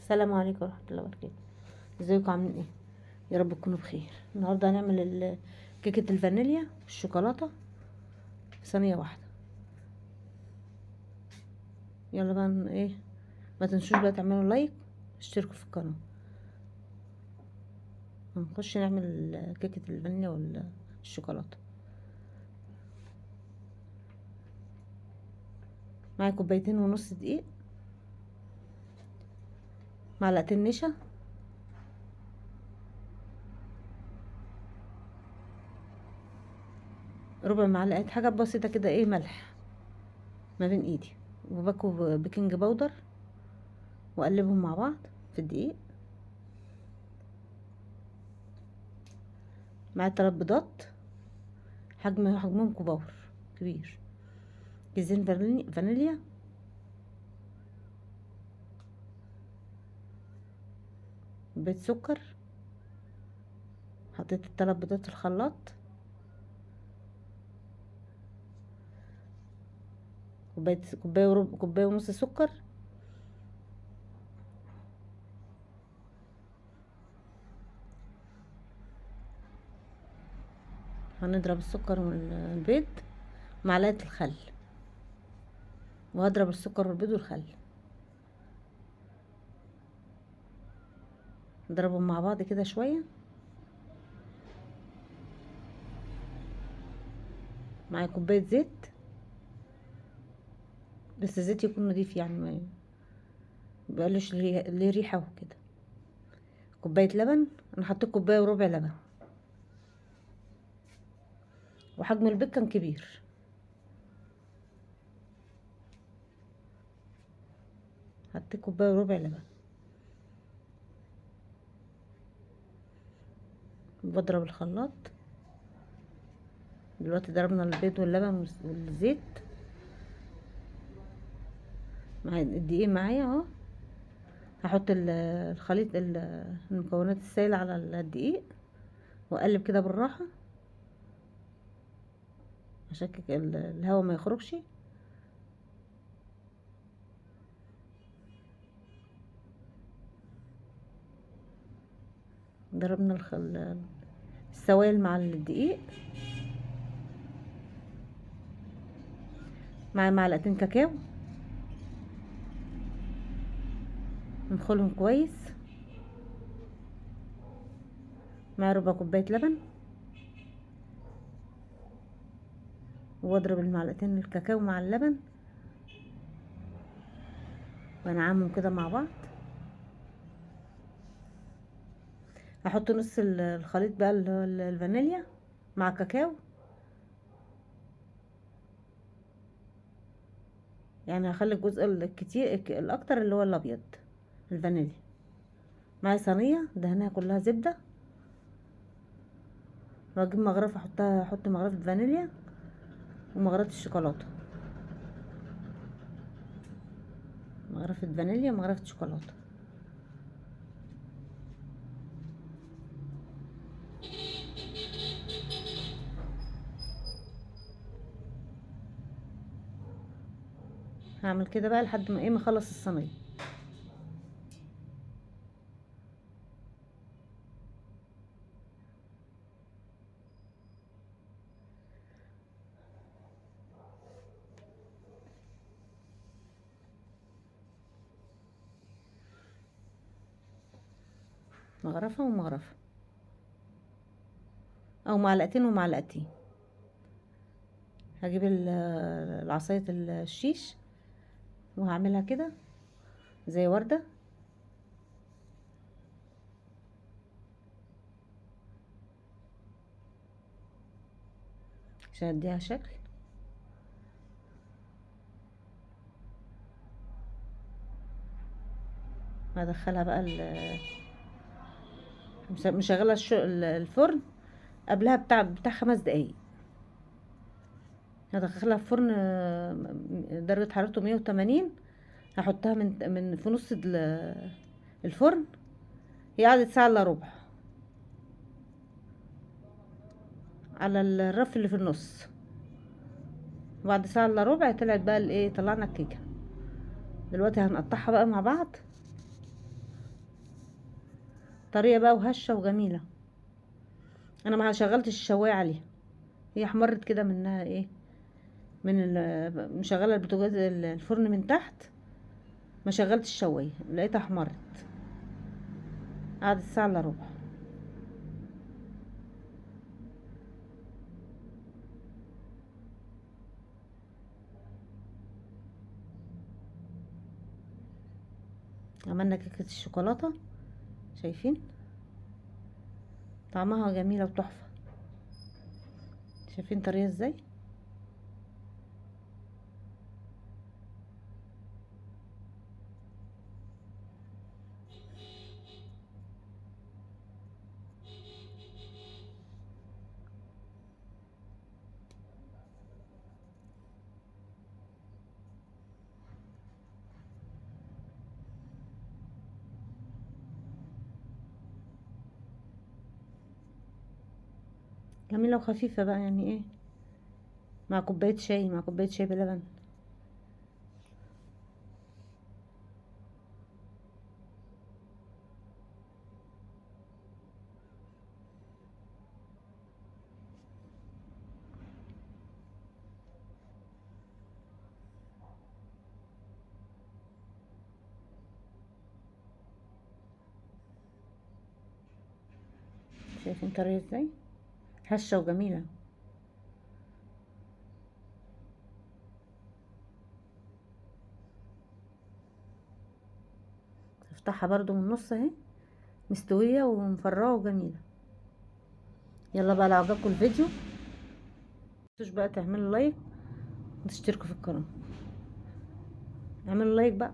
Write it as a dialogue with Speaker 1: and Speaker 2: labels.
Speaker 1: السلام عليكم ورحمة الله وبركاته. ازيكم عاملين ايه؟ يا رب تكونوا بخير. النهارده هنعمل كيكة الفانيليا والشوكولاتة في صينية واحدة. يلا بقى ايه، ما تنسوش بقى تعملوا لايك، اشتركوا في القناة. هنخش نعمل كيكة الفانيليا والشوكولاتة. معايا كوبايتين ونص دقيق، معلقتين نشا، ربع معلقة حاجة بسيطة كده ايه ملح ما بين ايدي، وباكو بيكنج باودر، واقلبهم مع بعض في الدقيق. معايا 3 بيضات حجمهم كبير، كيسين فانيليا، بيت سكر. حطيت ال3 بيضات في الخلاط، كوباية ونص سكر، هنضرب السكر والبيض، معلقة الخل، وهضرب السكر والبيض والخل، نضربهم مع بعض كده شوية. معايا كوباية زيت، بس الزيت يكون نضيف يعني ما يبقالوش ليه ريحة وكده. كوباية لبن، انا حطيت كوباية وربع لبن، وحجم البيض كان كبير. حطيت كوباية وربع لبن، بضرب الخلاط. دلوقتي ضربنا البيض واللبن والزيت، مع الدقيق معايا اهو. هحط الخليط المكونات السائلة على الدقيق، واقلب كده بالراحة عشان الهواء ما يخرجش. ضربنا السوائل مع الدقيق، مع معلقتين كاكاو، ندخلهم كويس، مع ربع كوباية لبن، واضرب المعلقتين الكاكاو مع اللبن وانعمهم كده مع بعض. هحط نص الخليط بقى اللي هو الفانيليا مع كاكاو، يعني هخلي الجزء الكتير الاكتر اللي هو الابيض الفانيليا. معايا صينيه دهنها كلها زبده، واجيب مغرفه احط مغرفه فانيليا ومغرفه الشوكولاته، مغرفه فانيليا ومغرفه شوكولاته. هعمل كده بقى لحد ما ما اخلص الصينيه. مغرفه ومغرفه، او معلقتين ومعلقتين. هجيب العصايه الشيش، وهعملها كده زي ورده عشان اديها شكل. هدخلها بقى مشغله الفرن قبلها بتاع 5 دقايق. هدخلها في فرن درجة حرارته 180. هحطها من في نص الفرن. هي قعدت ساعة الا ربع على الرف اللي في النص. وبعد ساعة الا ربع طلعت بقى الايه، طلعنا الكيكة. دلوقتي هنقطعها بقى مع بعض. طريه بقى وهشه وجميله. انا ما شغلتش الشوايه عليها، هي احمرت كده منها ايه، مشغله البوتاجاز الفرن من تحت، ما شغلتش الشوايه لقيتها احمرت. قعدت ساعه الا ربع. عملنا كيكه الشوكولاته، شايفين طعمها جميله وتحفه. شايفين طريقه ازاي؟ جميله وخفيفه بقى، يعني ايه، مع كوبايه شاي، مع كوبايه شاي بلبن. شايفين طريقه ازاي، هشه وجميله. افتحها برضو من النص اهي، مستويه ومفرغه وجميله. يلا بقى لو عجبكم الفيديو متنسوش بقى تعملوا لايك وتشتركوا في القناه. اعملوا لايك بقى.